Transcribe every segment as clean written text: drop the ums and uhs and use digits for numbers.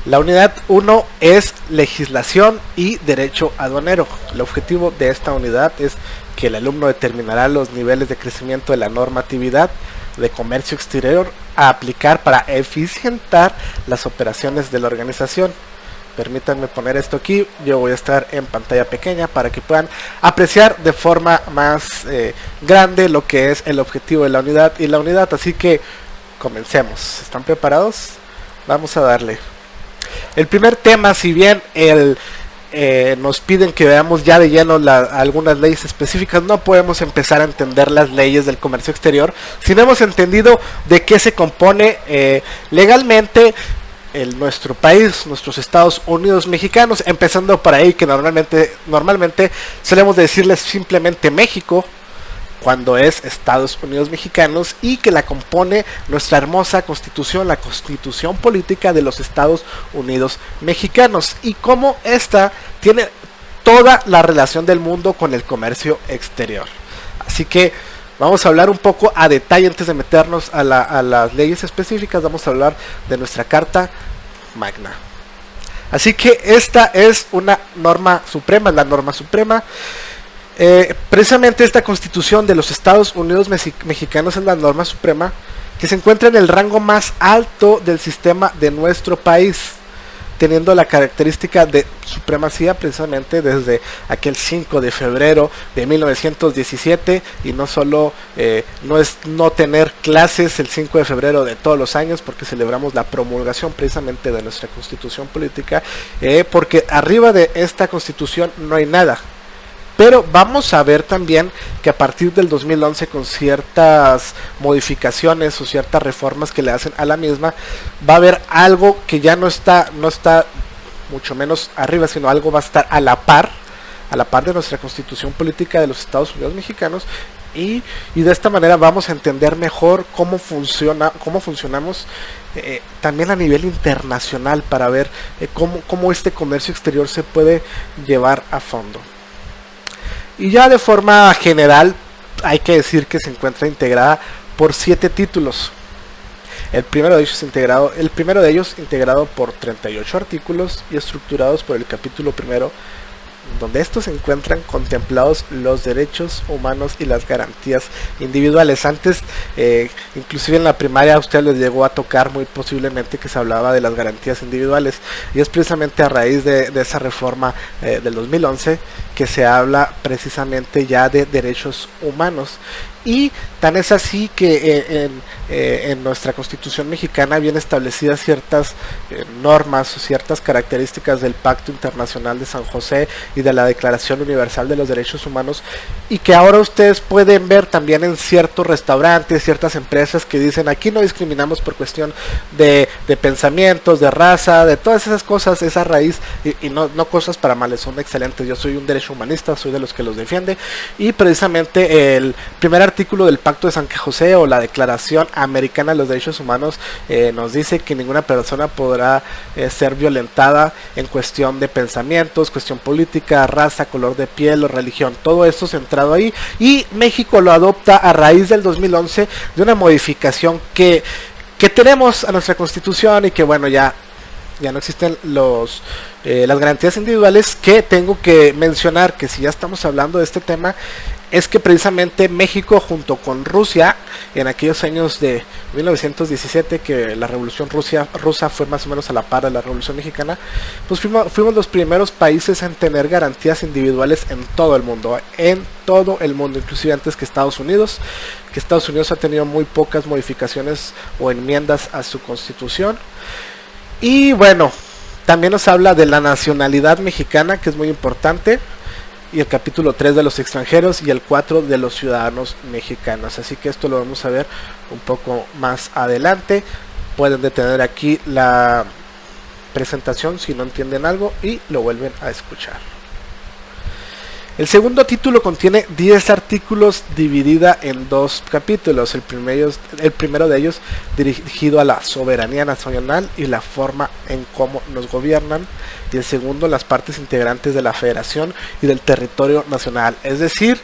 La unidad 1 es legislación y derecho aduanero. El objetivo de esta unidad es que el alumno determinará los niveles de crecimiento de la normatividad de comercio exterior a aplicar para eficientar las operaciones de la organización. Permítanme poner esto aquí, yo voy a estar en pantalla pequeña para que puedan apreciar de forma más grande lo que es el objetivo de la unidad y la unidad. Así que comencemos. ¿Están preparados? Vamos a darle. El primer tema, si bien nos piden que veamos ya de lleno algunas leyes específicas, no podemos empezar a entender las leyes del comercio exterior si no hemos entendido de qué se compone legalmente nuestro país, nuestros Estados Unidos mexicanos, empezando por ahí, que normalmente solemos decirles simplemente México cuando es Estados Unidos mexicanos, y que la compone nuestra hermosa constitución, la constitución política de los Estados Unidos mexicanos, y cómo esta tiene toda la relación del mundo con el comercio exterior. Así que vamos a hablar un poco a detalle antes de meternos a las leyes específicas. Vamos a hablar de nuestra Carta Magna. Así que esta es una norma suprema, la norma suprema. Precisamente esta constitución de los Estados Unidos mexicanos es la norma suprema que se encuentra en el rango más alto del sistema de nuestro país, teniendo la característica de supremacía precisamente desde aquel 5 de febrero de 1917, y no solo no es no tener clases el 5 de febrero de todos los años, porque celebramos la promulgación precisamente de nuestra constitución política, porque arriba de esta constitución no hay nada. Pero vamos a ver también que a partir del 2011, con ciertas modificaciones o ciertas reformas que le hacen a la misma, va a haber algo que ya no está mucho menos arriba, sino algo va a estar a la par de nuestra constitución política de los Estados Unidos mexicanos, y de esta manera vamos a entender mejor cómo funcionamos también a nivel internacional, para ver cómo este comercio exterior se puede llevar a fondo. Y ya de forma general hay que decir que se encuentra integrada por 7 títulos. El primero de ellos integrado por 38 artículos y estructurados por el capítulo primero, donde estos se encuentran contemplados los derechos humanos y las garantías individuales. Antes, inclusive en la primaria, a usted les llegó a tocar muy posiblemente que se hablaba de las garantías individuales, y es precisamente a raíz de esa reforma del 2011 que se habla precisamente ya de derechos humanos. Y tan es así que en nuestra constitución mexicana vienen establecidas ciertas normas o ciertas características del Pacto Internacional de San José y de la Declaración Universal de los Derechos Humanos, y que ahora ustedes pueden ver también en ciertos restaurantes, ciertas empresas que dicen: aquí no discriminamos por cuestión de pensamientos, de raza, de todas esas cosas. Esa raíz, y no cosas para males, son excelentes. Yo soy un derecho humanista, soy de los que los defiende, y precisamente el primer artículo del Pacto de San José, o la Declaración Americana de los Derechos Humanos, nos dice que ninguna persona podrá ser violentada en cuestión de pensamientos, cuestión política, raza, color de piel o religión. Todo esto centrado ahí, y México lo adopta a raíz del 2011 de una modificación que tenemos a nuestra constitución, y que bueno, ya no existen las garantías individuales. Que tengo que mencionar que si ya estamos hablando de este tema, es que precisamente México, junto con Rusia, en aquellos años de 1917, que la revolución rusa fue más o menos a la par de la revolución mexicana, pues fuimos los primeros países en tener garantías individuales en todo el mundo, inclusive antes que Estados Unidos, ha tenido muy pocas modificaciones o enmiendas a su constitución. Y bueno, también nos habla de la nacionalidad mexicana, que es muy importante, y el capítulo 3 de los extranjeros, y el 4 de los ciudadanos mexicanos. Así que esto lo vamos a ver un poco más adelante. Pueden detener aquí la presentación si no entienden algo y lo vuelven a escuchar. El segundo título contiene 10 artículos dividida en 2 capítulos. El primero de ellos dirigido a la soberanía nacional y la forma en cómo nos gobiernan, y el segundo las partes integrantes de la federación y del territorio nacional. Es decir,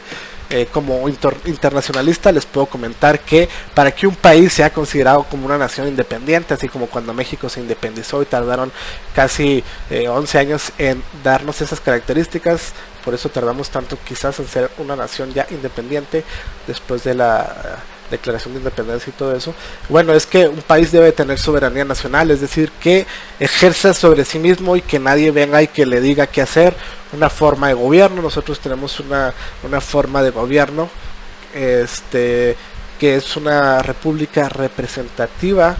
como internacionalista les puedo comentar que para que un país sea considerado como una nación independiente, así como cuando México se independizó y tardaron casi 11 años en darnos esas características, por eso tardamos tanto quizás en ser una nación ya independiente después de la declaración de independencia y todo eso. Bueno, es que un país debe tener soberanía nacional, es decir, que ejerza sobre sí mismo y que nadie venga y que le diga qué hacer, una forma de gobierno. Nosotros tenemos una forma de gobierno que es una república representativa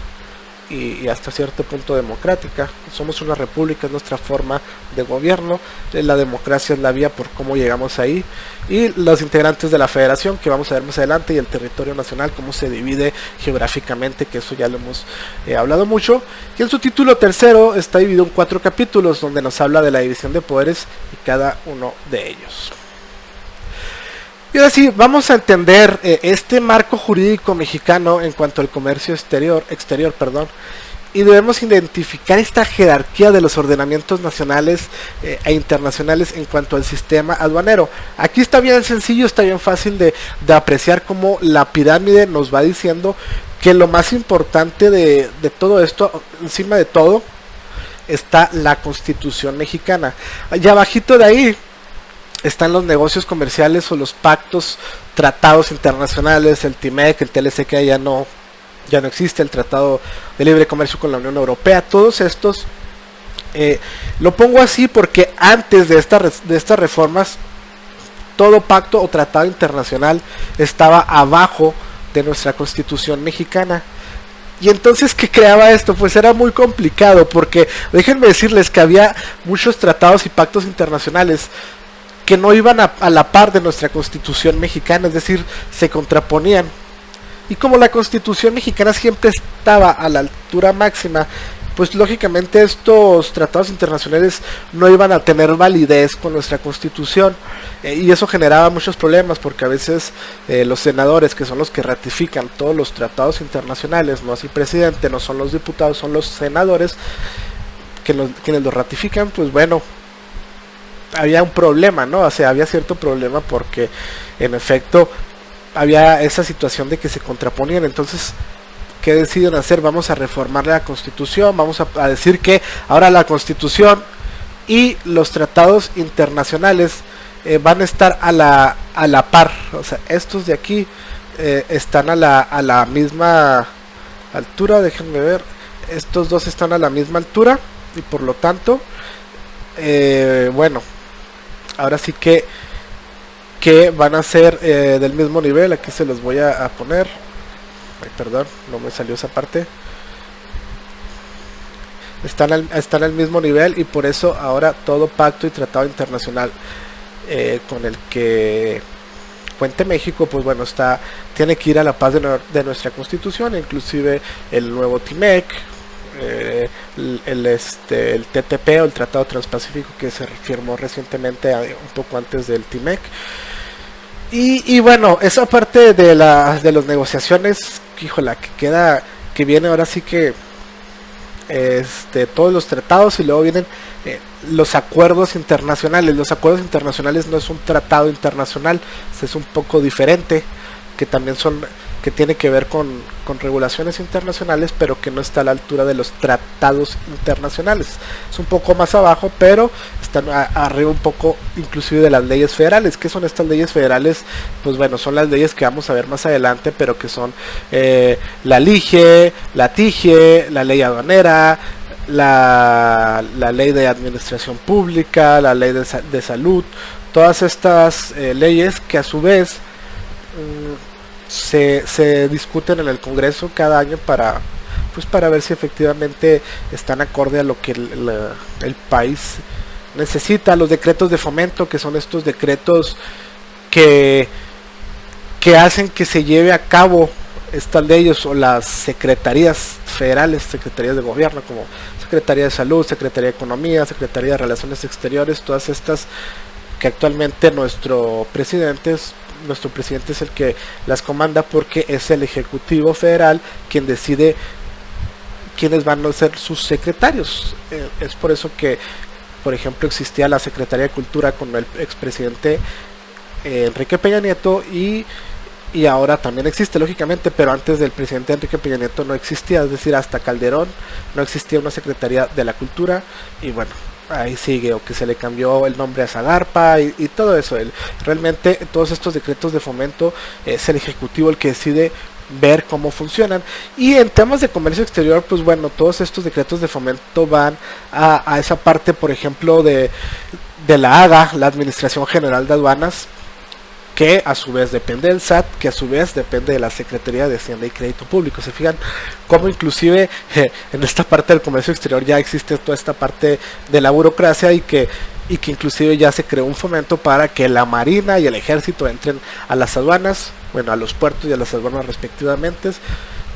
y hasta cierto punto democrática. Somos una república, es nuestra forma de gobierno. La democracia es la vía por cómo llegamos ahí, y los integrantes de la federación, que vamos a ver más adelante, y el territorio nacional, cómo se divide geográficamente, que eso ya lo hemos hablado mucho. Y en su título tercero está dividido en 4 capítulos donde nos habla de la división de poderes y cada uno de ellos. Y ahora sí, vamos a entender este marco jurídico mexicano en cuanto al comercio exterior, y debemos identificar esta jerarquía de los ordenamientos nacionales e internacionales en cuanto al sistema aduanero. Aquí está bien sencillo, está bien fácil de apreciar cómo la pirámide nos va diciendo que lo más importante de todo esto, encima de todo, está la Constitución mexicana. Allá abajito de ahí están los negocios comerciales o los pactos, tratados internacionales, el TIMEC, el TLC, que ya no existe, el Tratado de Libre Comercio con la Unión Europea. Todos estos lo pongo así porque antes de estas reformas, todo pacto o tratado internacional estaba abajo de nuestra Constitución mexicana. Y entonces, ¿qué creaba esto? Pues era muy complicado, porque déjenme decirles que había muchos tratados y pactos internacionales que no iban a la par de nuestra Constitución mexicana, es decir, se contraponían. Y como la Constitución mexicana siempre estaba a la altura máxima, pues lógicamente estos tratados internacionales no iban a tener validez con nuestra Constitución, y eso generaba muchos problemas, porque a veces los senadores, que son los que ratifican todos los tratados internacionales, no así presidente, no son los diputados, son los senadores quienes los ratifican, pues bueno, había un problema, ¿no? O sea, había cierto problema porque en efecto había esa situación de que se contraponían. Entonces, ¿qué deciden hacer? Vamos a reformar la Constitución, vamos a decir que ahora la Constitución y los tratados internacionales van a estar a la par. O sea, estos de aquí están a la misma altura, déjenme ver, estos dos están a la misma altura, y por lo tanto, bueno, ahora sí que van a ser del mismo nivel. Aquí se los voy a poner. Ay, perdón, no me salió esa parte. Están al mismo nivel, y por eso ahora todo pacto y tratado internacional con el que cuente México, pues bueno, tiene que ir a la paz de nuestra Constitución, inclusive el nuevo TIMEC, el TTP o el Tratado Transpacífico, que se firmó recientemente, un poco antes del TIMEC. Y bueno, esa parte de las negociaciones, híjola, que viene ahora sí que todos los tratados, y luego vienen los acuerdos internacionales. Los acuerdos internacionales no es un tratado internacional, es un poco diferente, que también que tiene que ver con regulaciones internacionales, pero que no está a la altura de los tratados internacionales. Es un poco más abajo, pero están arriba un poco inclusive de las leyes federales. ¿Qué son estas leyes federales? Pues bueno, son las leyes que vamos a ver más adelante, pero que son la LIGE, la TIGE, la ley aduanera, la ley de administración pública, la ley de salud. Todas estas leyes que a su vez se discuten en el Congreso cada año para ver si efectivamente están acorde a lo que el país necesita. Los decretos de fomento, que son estos decretos que hacen que se lleve a cabo estas leyes, o las secretarías federales, secretarías de gobierno, como Secretaría de Salud, Secretaría de Economía, Secretaría de Relaciones Exteriores, todas estas que actualmente nuestro presidente es el que las comanda, porque es el Ejecutivo Federal quien decide quiénes van a ser sus secretarios. Es por eso que, por ejemplo, existía la Secretaría de Cultura con el expresidente Enrique Peña Nieto y ahora también existe, lógicamente, pero antes del presidente Enrique Peña Nieto no existía, es decir, hasta Calderón no existía una Secretaría de la Cultura, y bueno, ahí sigue, o que se le cambió el nombre a Zagarpa y todo eso. Realmente todos estos decretos de fomento es el Ejecutivo el que decide ver cómo funcionan. Y en temas de comercio exterior, pues bueno, todos estos decretos de fomento van a esa parte, por ejemplo, de la AGA, la Administración General de Aduanas, que a su vez depende del SAT, que a su vez depende de la Secretaría de Hacienda y Crédito Público. Se fijan cómo inclusive en esta parte del comercio exterior ya existe toda esta parte de la burocracia y que inclusive ya se creó un fomento para que la Marina y el Ejército entren a las aduanas, bueno, a los puertos y a las aduanas respectivamente.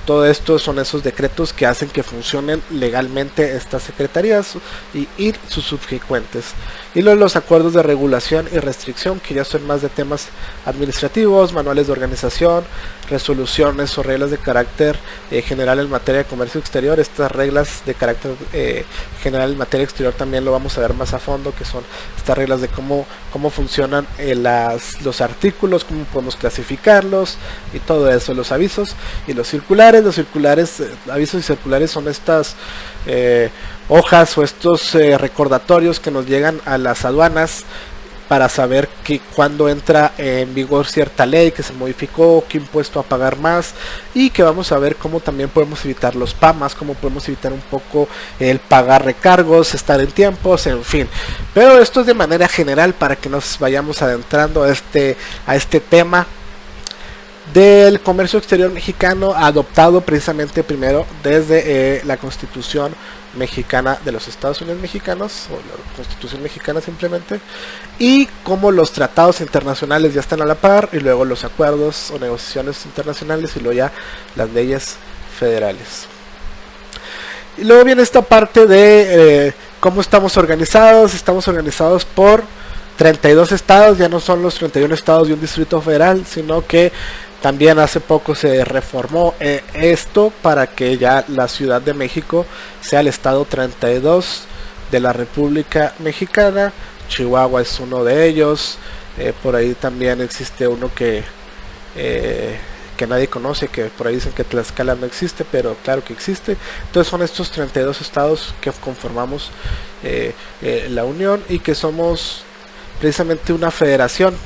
Todo esto son esos decretos que hacen que funcionen legalmente estas secretarías y sus subsecuentes. Y luego los acuerdos de regulación y restricción, que ya son más de temas administrativos, manuales de organización, resoluciones o reglas de carácter general en materia de comercio exterior. Estas reglas de carácter general en materia exterior también lo vamos a ver más a fondo, que son estas reglas de cómo funcionan los artículos, cómo podemos clasificarlos y todo eso, los avisos y los circulares. Los circulares, avisos y circulares son estas hojas o estos recordatorios que nos llegan a las aduanas para saber que cuando entra en vigor cierta ley, que se modificó, qué impuesto a pagar más, y que vamos a ver cómo también podemos evitar los PAMAS, cómo podemos evitar un poco el pagar recargos, estar en tiempos, en fin. Pero esto es de manera general para que nos vayamos adentrando a este tema del comercio exterior mexicano, adoptado precisamente primero desde la Constitución Mexicana de los Estados Unidos Mexicanos, o la Constitución Mexicana simplemente, y como los tratados internacionales ya están a la par, y luego los acuerdos o negociaciones internacionales, y luego ya las leyes federales. Y luego viene esta parte de cómo estamos organizados por 32 estados, ya no son los 31 estados de un distrito federal, sino que también hace poco se reformó esto para que ya la Ciudad de México sea el estado 32 de la República Mexicana. Chihuahua es uno de ellos. Por ahí también existe uno que nadie conoce, que por ahí dicen que Tlaxcala no existe, pero claro que existe. Entonces son estos 32 estados que conformamos la Unión, y que somos precisamente una federación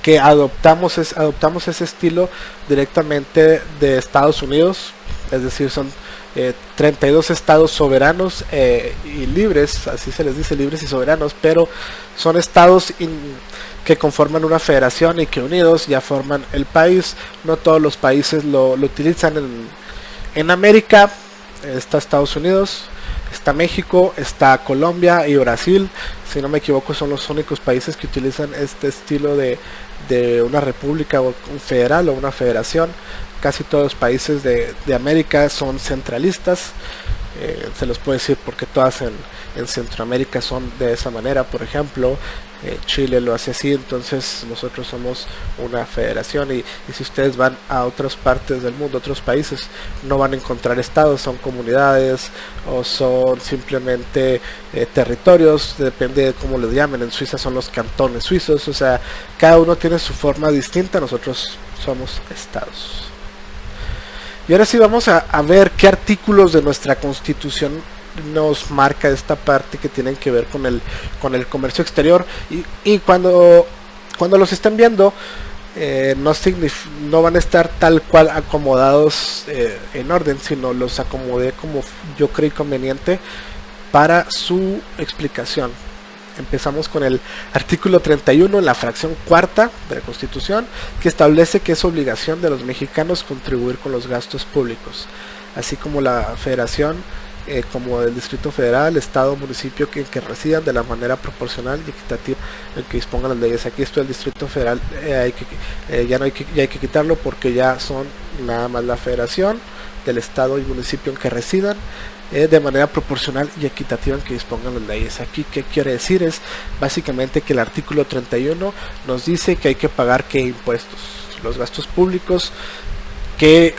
que adoptamos ese estilo directamente de Estados Unidos. Es decir, son 32 estados soberanos y libres, así se les dice, libres y soberanos, pero son estados que conforman una federación y que unidos ya forman el país. No todos los países lo utilizan. En América está Estados Unidos, está México, está Colombia y Brasil. Si no me equivoco, son los únicos países que utilizan este estilo de una república o un federal o una federación. Casi todos los países de América son centralistas. Se los puedo decir porque todas en Centroamérica son de esa manera. Por ejemplo, Chile lo hace así. Entonces nosotros somos una federación, y si ustedes van a otras partes del mundo, otros países, no van a encontrar estados, son comunidades o son simplemente territorios, depende de cómo les llamen. En Suiza son los cantones suizos, o sea, cada uno tiene su forma distinta. Nosotros somos estados. Y ahora sí vamos a ver qué artículos de nuestra Constitución nos marca esta parte que tienen que ver con el comercio exterior. Y cuando los estén viendo, no van a estar tal cual acomodados en orden, sino los acomodé como yo creí conveniente para su explicación. Empezamos con el artículo 31 en la fracción cuarta de la Constitución, que establece que es obligación de los mexicanos contribuir con los gastos públicos, así como la federación, como el Distrito Federal, Estado, municipio que residan de la manera proporcional y equitativa en que dispongan las leyes. Aquí esto del Distrito Federal ya hay que quitarlo, porque ya son nada más la federación del Estado y municipio en que residan de manera proporcional y equitativa en que dispongan las leyes. Aquí, ¿qué quiere decir? Es básicamente que el artículo 31 nos dice que hay que pagar qué impuestos, los gastos públicos que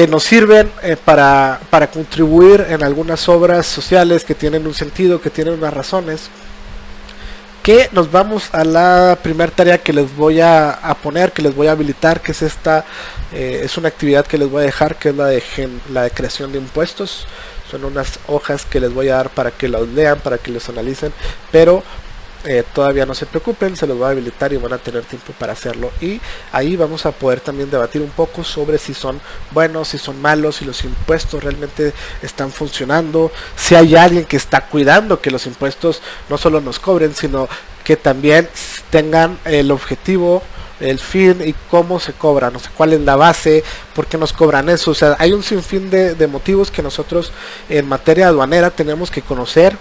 nos sirven para contribuir en algunas obras sociales que tienen un sentido, que tienen unas razones, que nos vamos a la primera tarea que les voy a poner, que les voy a habilitar, que es esta. Es una actividad que les voy a dejar, que es la de creación de impuestos. Son unas hojas que les voy a dar para que las lean, para que los analicen, pero todavía no se preocupen, se los voy a habilitar y van a tener tiempo para hacerlo, y ahí vamos a poder también debatir un poco sobre si son buenos, si son malos, si los impuestos realmente están funcionando, si hay alguien que está cuidando que los impuestos no solo nos cobren, sino que también tengan el objetivo, el fin y cómo se cobra, no sé cuál es la base, por qué nos cobran eso. O sea, hay un sinfín de motivos que nosotros en materia aduanera tenemos que conocer,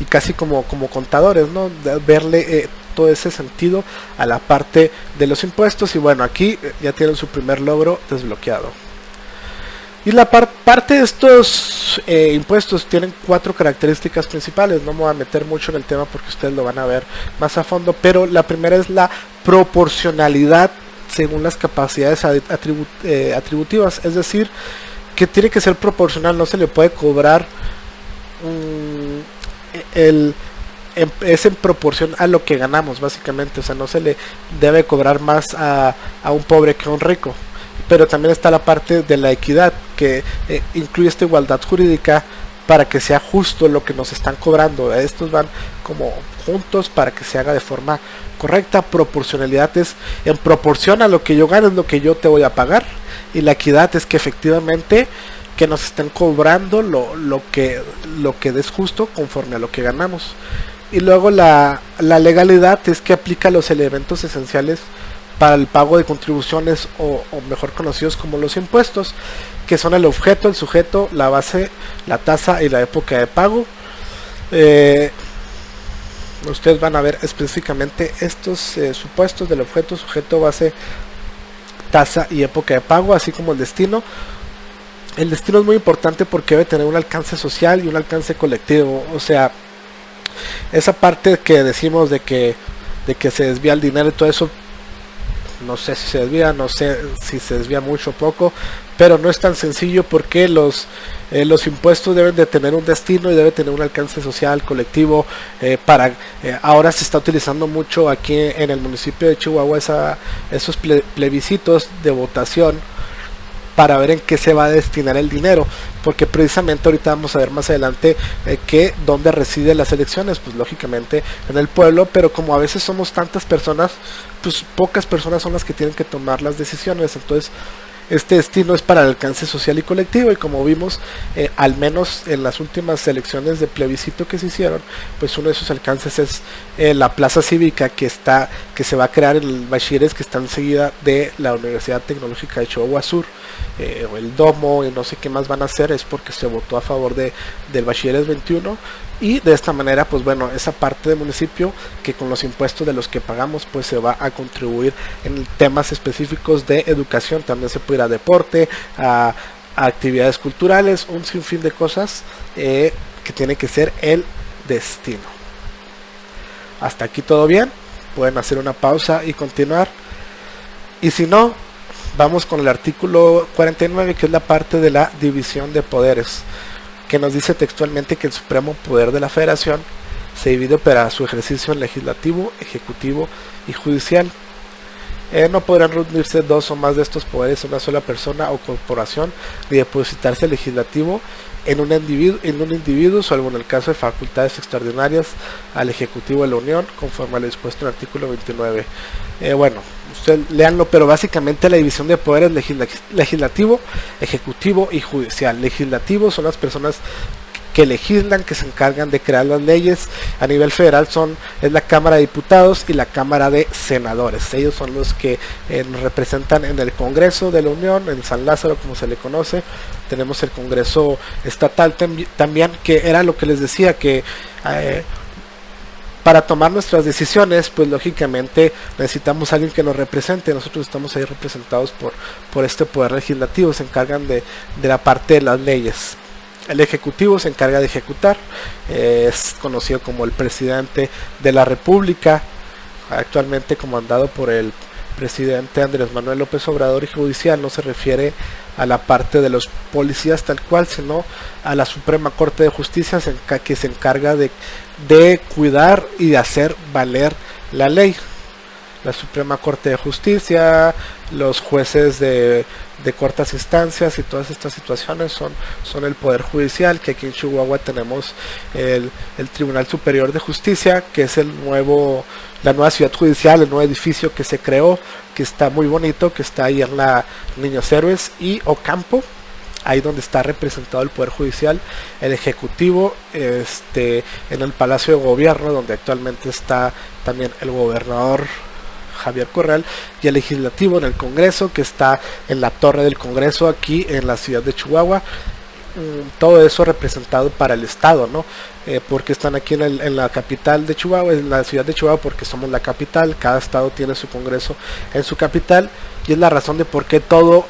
y casi como contadores, ¿no? Verle todo ese sentido a la parte de los impuestos. Y bueno, aquí ya tienen su primer logro desbloqueado. Y la parte de estos impuestos tienen 4 características principales. No me voy a meter mucho en el tema porque ustedes lo van a ver más a fondo, pero la primera es la proporcionalidad según las capacidades atributivas, es decir, que tiene que ser proporcional, no se le puede cobrar es en proporción a lo que ganamos, básicamente. O sea, no se le debe cobrar más a un pobre que a un rico. Pero también está la parte de la equidad, que incluye esta igualdad jurídica para que sea justo lo que nos están cobrando. Estos van como juntos para que se haga de forma correcta. Proporcionalidad es en proporción a lo que yo gano, es lo que yo te voy a pagar. Y la equidad es que efectivamente que nos estén cobrando lo que es justo conforme a lo que ganamos. Y luego la legalidad es que aplica los elementos esenciales para el pago de contribuciones, o mejor conocidos como los impuestos, que son el objeto, el sujeto, la base, la tasa y la época de pago. Ustedes van a ver específicamente estos supuestos del objeto, sujeto, base, tasa y época de pago, así como el destino. El destino es muy importante porque debe tener un alcance social y un alcance colectivo. O sea, esa parte que decimos de que se desvía el dinero y todo eso, no sé si se desvía, no sé si se desvía mucho o poco, pero no es tan sencillo porque los impuestos deben de tener un destino y debe tener un alcance social, colectivo. Ahora se está utilizando mucho aquí en el municipio de Chihuahua esos plebiscitos de votación para ver en qué se va a destinar el dinero, porque precisamente ahorita vamos a ver más adelante que dónde residen las elecciones, pues lógicamente en el pueblo, pero como a veces somos tantas personas, pues pocas personas son las que tienen que tomar las decisiones. Entonces este destino es para el alcance social y colectivo, y como vimos, al menos en las últimas elecciones de plebiscito que se hicieron, pues uno de esos alcances es la plaza cívica que se va a crear en el Bachilleres, que está enseguida de la Universidad Tecnológica de Chihuahua Sur, o el domo, y no sé qué más van a hacer, es porque se votó a favor del Bachilleres 21. Y de esta manera, pues bueno, esa parte del municipio que con los impuestos de los que pagamos, pues se va a contribuir en temas específicos de educación. También se puede ir a deporte, a actividades culturales, un sinfín de cosas que tiene que ser el destino. Hasta aquí todo bien, pueden hacer una pausa y continuar. Y si no, vamos con el artículo 49, que es la parte de la división de poderes, que nos dice textualmente que el supremo poder de la federación se divide para su ejercicio en legislativo, ejecutivo y judicial. No podrán reunirse 2 o más de estos poderes en una sola persona o corporación, ni depositarse el legislativo en un individuo, salvo en el caso de facultades extraordinarias al ejecutivo de la Unión, conforme a lo dispuesto en el artículo 29. Bueno, ustedes leanlo, pero básicamente la división de poderes: legislativo, ejecutivo y judicial. Legislativo son las personas que legislan, que se encargan de crear las leyes. A nivel federal es la Cámara de Diputados y la Cámara de Senadores. Ellos son los que nos representan en el Congreso de la Unión, en San Lázaro, como se le conoce. Tenemos el Congreso estatal también, que era lo que les decía, que para tomar nuestras decisiones, pues lógicamente necesitamos a alguien que nos represente. Nosotros estamos ahí representados por este poder legislativo, se encargan de la parte de las leyes. El ejecutivo se encarga de ejecutar, es conocido como el presidente de la República, actualmente comandado por el presidente Andrés Manuel López Obrador. Y judicial no se refiere a la parte de los policías tal cual, sino a la Suprema Corte de Justicia, que se encarga de cuidar y de hacer valer la ley. La Suprema Corte de Justicia, los jueces de cortas instancias y todas estas situaciones son el Poder Judicial, que aquí en Chihuahua tenemos el Tribunal Superior de Justicia, que es la nueva ciudad judicial, el nuevo edificio que se creó, que está muy bonito, que está ahí en la Niños Héroes y Ocampo, ahí donde está representado el Poder Judicial, el Ejecutivo, en el Palacio de Gobierno, donde actualmente está también el gobernador Javier Corral, y el Legislativo en el Congreso, que está en la Torre del Congreso aquí en la ciudad de Chihuahua. Todo eso representado para el Estado, ¿no? Porque están aquí en la capital de Chihuahua, en la ciudad de Chihuahua, porque somos la capital. Cada estado tiene su Congreso en su capital, y es la razón de por qué todo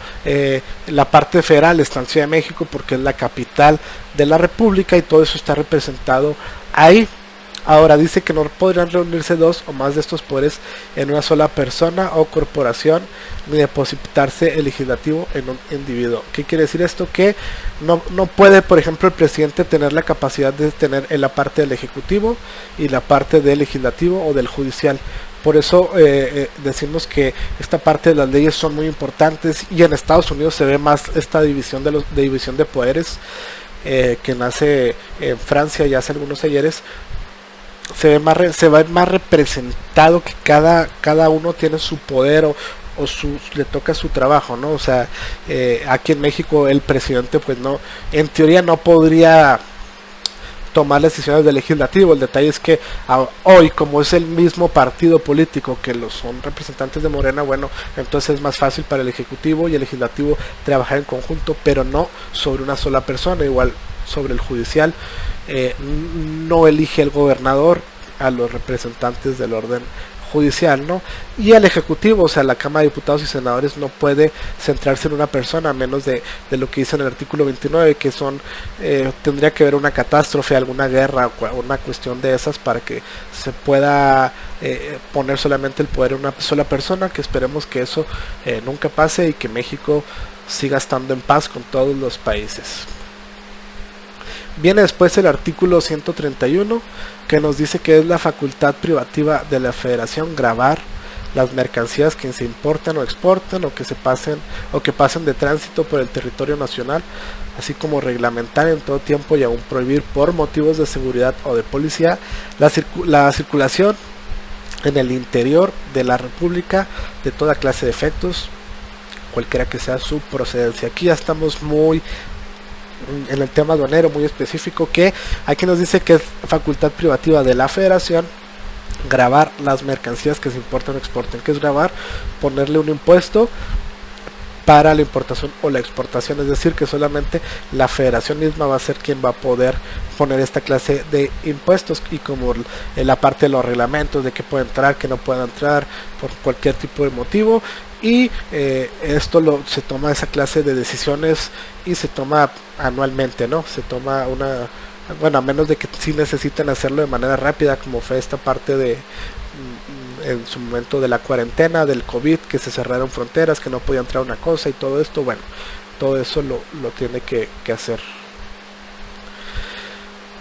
la parte federal está en Ciudad de México, porque es la capital de la República y todo eso está representado ahí. Ahora dice que no podrán reunirse dos o más de estos poderes en una sola persona o corporación, ni depositarse el legislativo en un individuo. ¿Qué quiere decir esto? Que no puede, por ejemplo, el presidente tener la capacidad de tener en la parte del ejecutivo y la parte del legislativo o del judicial. Por eso decimos que esta parte de las leyes son muy importantes, y en Estados Unidos se ve más esta división de división de poderes que nace en Francia ya hace algunos ayeres. Se va más representado, que cada uno tiene su poder o le toca su trabajo, ¿no? O sea, aquí en México el presidente pues no, en teoría no podría tomar las decisiones del legislativo. El detalle es que hoy, como es el mismo partido político que son representantes de Morena, bueno, entonces es más fácil para el ejecutivo y el legislativo trabajar en conjunto, pero no sobre una sola persona. Igual sobre el judicial, no elige el gobernador a los representantes del orden judicial, ¿no? Y el ejecutivo, o sea, la Cámara de Diputados y Senadores no puede centrarse en una persona, a menos de lo que dice en el artículo 29, que tendría que haber una catástrofe, alguna guerra o una cuestión de esas para que se pueda poner solamente el poder en una sola persona, que esperemos que eso nunca pase y que México siga estando en paz con todos los países. Viene después el artículo 131, que nos dice que es la facultad privativa de la Federación gravar las mercancías que se importan o exportan o que pasen de tránsito por el territorio nacional, así como reglamentar en todo tiempo y aún prohibir por motivos de seguridad o de policía la circulación en el interior de la República de toda clase de efectos, cualquiera que sea su procedencia. Aquí ya estamos muy en el tema aduanero, muy específico, que aquí nos dice que es facultad privativa de la Federación gravar las mercancías que se importan o exporten. ¿Qué es gravar? Ponerle un impuesto para la importación o la exportación, es decir, que solamente la Federación misma va a ser quien va a poder poner esta clase de impuestos, y como la parte de los reglamentos de qué puede entrar, qué no puede entrar por cualquier tipo de motivo. Y esto se toma esa clase de decisiones y se toma anualmente, ¿no? Se toma a menos de que sí necesiten hacerlo de manera rápida, como fue esta parte en su momento de la cuarentena del COVID, que se cerraron fronteras, que no podía entrar una cosa y todo esto. Bueno, todo eso lo tiene que hacer.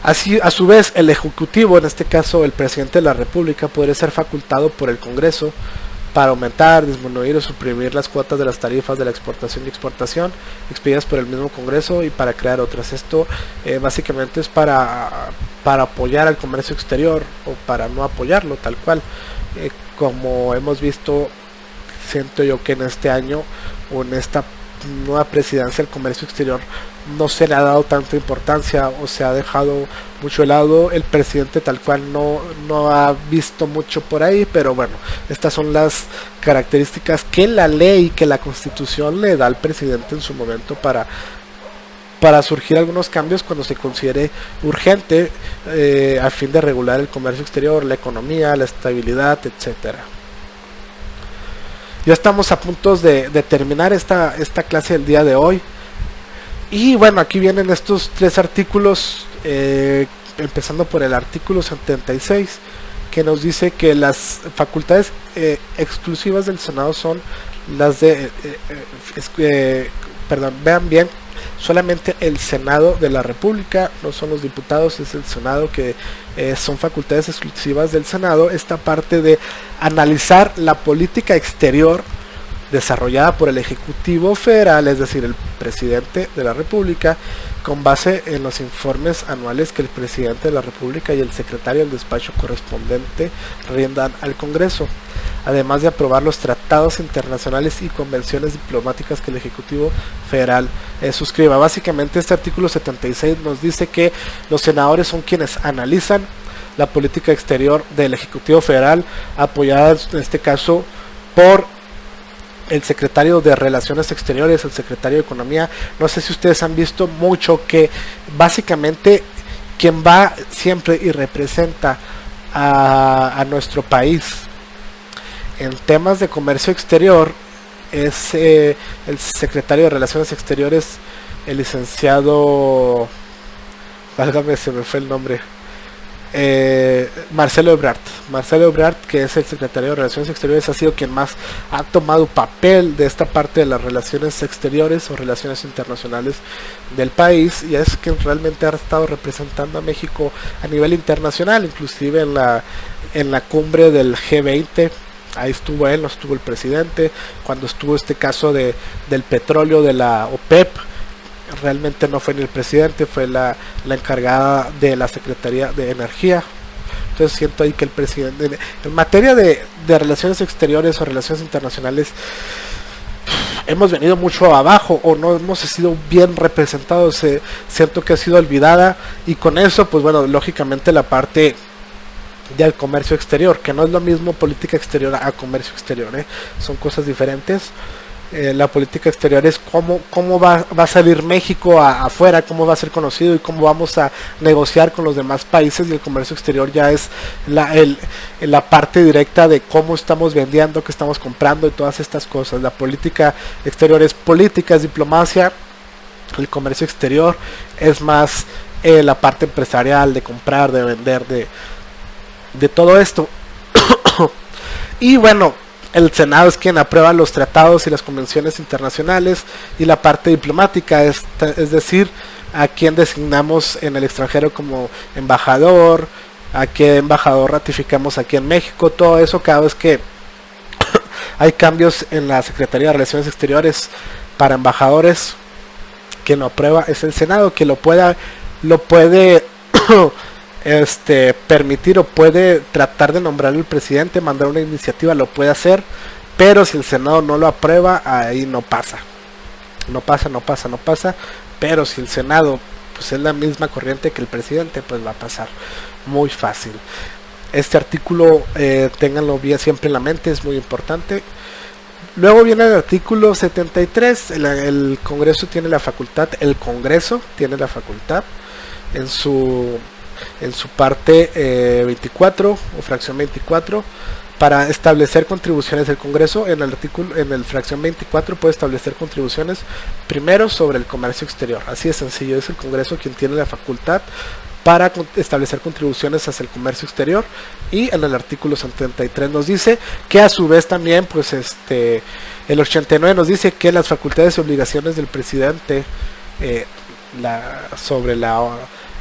Así, a su vez, el ejecutivo, en este caso el presidente de la República, podría ser facultado por el Congreso para aumentar, disminuir o suprimir las cuotas de las tarifas de la exportación y exportación expedidas por el mismo Congreso, y para crear otras. Esto básicamente es para apoyar al comercio exterior o para no apoyarlo tal cual. Como hemos visto, siento yo que en este año o en esta nueva presidencia el comercio exterior no se le ha dado tanta importancia, o se ha dejado mucho de lado. El presidente tal cual no ha visto mucho por ahí, pero bueno, estas son las características que la ley, que la Constitución le da al presidente en su momento para surgir algunos cambios cuando se considere urgente, a fin de regular el comercio exterior, la economía, la estabilidad, etcétera. Ya estamos a punto de terminar esta clase del día de hoy. Y bueno, aquí vienen estos 3 artículos, empezando por el artículo 76, que nos dice que las facultades exclusivas del Senado son las de perdón, vean bien, solamente el Senado de la República, no son los diputados, es el Senado, que son facultades exclusivas del Senado, esta parte de analizar la política exterior desarrollada por el Ejecutivo Federal, es decir, el presidente de la República, con base en los informes anuales que el presidente de la República y el secretario del despacho correspondiente rindan al Congreso, además de aprobar los tratados internacionales y convenciones diplomáticas que el Ejecutivo Federal suscriba. Básicamente este artículo 76 nos dice que los senadores son quienes analizan la política exterior del Ejecutivo Federal, apoyada en este caso por el secretario de Relaciones Exteriores, el secretario de Economía. No sé si ustedes han visto mucho que básicamente quien va siempre y representa a nuestro país en temas de comercio exterior es el secretario de Relaciones Exteriores, el licenciado, válgame, se me fue el nombre, Marcelo Ebrard, que es el secretario de Relaciones Exteriores, ha sido quien más ha tomado papel de esta parte de las relaciones exteriores o relaciones internacionales del país, y es quien realmente ha estado representando a México a nivel internacional, inclusive en la cumbre del G20. Ahí estuvo él, no estuvo el presidente. Cuando estuvo este caso del petróleo de la OPEP, realmente no fue ni el presidente, fue la encargada de la Secretaría de Energía. Entonces siento ahí que el presidente, en materia de relaciones exteriores o relaciones internacionales, hemos venido mucho abajo o no hemos sido bien representados. Siento que ha sido olvidada, y con eso, pues bueno, lógicamente la parte del comercio exterior, que no es lo mismo política exterior a comercio exterior, son cosas diferentes. La política exterior es cómo va a salir México afuera, cómo va a ser conocido y cómo vamos a negociar con los demás países, y el comercio exterior ya es la parte directa de cómo estamos vendiendo, qué estamos comprando y todas estas cosas. La política exterior es política, es diplomacia. El comercio exterior es más la parte empresarial, de comprar, de vender, de todo esto. Y bueno, el Senado es quien aprueba los tratados y las convenciones internacionales, y la parte diplomática es decir, a quien designamos en el extranjero como embajador, a qué embajador ratificamos aquí en México. Todo eso, cada vez que hay cambios en la Secretaría de Relaciones Exteriores para embajadores, quien lo aprueba es el Senado, que lo puede permitir o puede tratar de nombrar el presidente, mandar una iniciativa, lo puede hacer, pero si el Senado no lo aprueba, ahí no pasa, pero si el Senado pues es la misma corriente que el presidente, pues va a pasar muy fácil. Este artículo, ténganlo bien siempre en la mente, es muy importante. Luego viene el artículo 73, el Congreso tiene la facultad en su parte 24 o fracción 24 para establecer contribuciones. El Congreso en el fracción 24 puede establecer contribuciones primero sobre el comercio exterior. Así de sencillo, es el Congreso quien tiene la facultad para establecer contribuciones hacia el comercio exterior. Y en el artículo 73 nos dice que a su vez también pues el 89 nos dice que las facultades y obligaciones del presidente sobre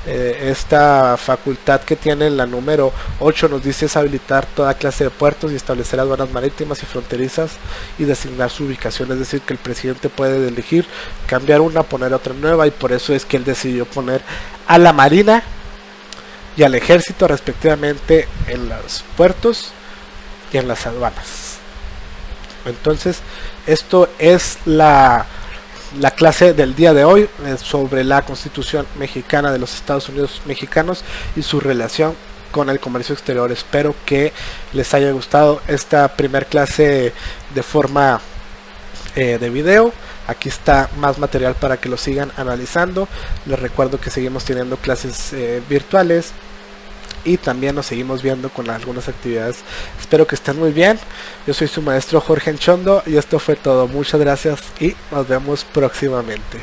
esta facultad que tiene la número 8 nos dice es habilitar toda clase de puertos y establecer aduanas marítimas y fronterizas y designar su ubicación. Es decir, que el presidente puede elegir cambiar una, poner otra nueva, y por eso es que él decidió poner a la Marina y al Ejército respectivamente en los puertos y en las aduanas. Entonces esto es la clase del día de hoy sobre la Constitución mexicana de los Estados Unidos mexicanos y su relación con el comercio exterior. Espero que les haya gustado esta primer clase de forma de video. Aquí está más material para que lo sigan analizando. Les recuerdo que seguimos teniendo clases virtuales y también nos seguimos viendo con algunas actividades. Espero que estén muy bien. Yo soy su maestro Jorge Enchondo y esto fue todo. Muchas gracias y nos vemos próximamente.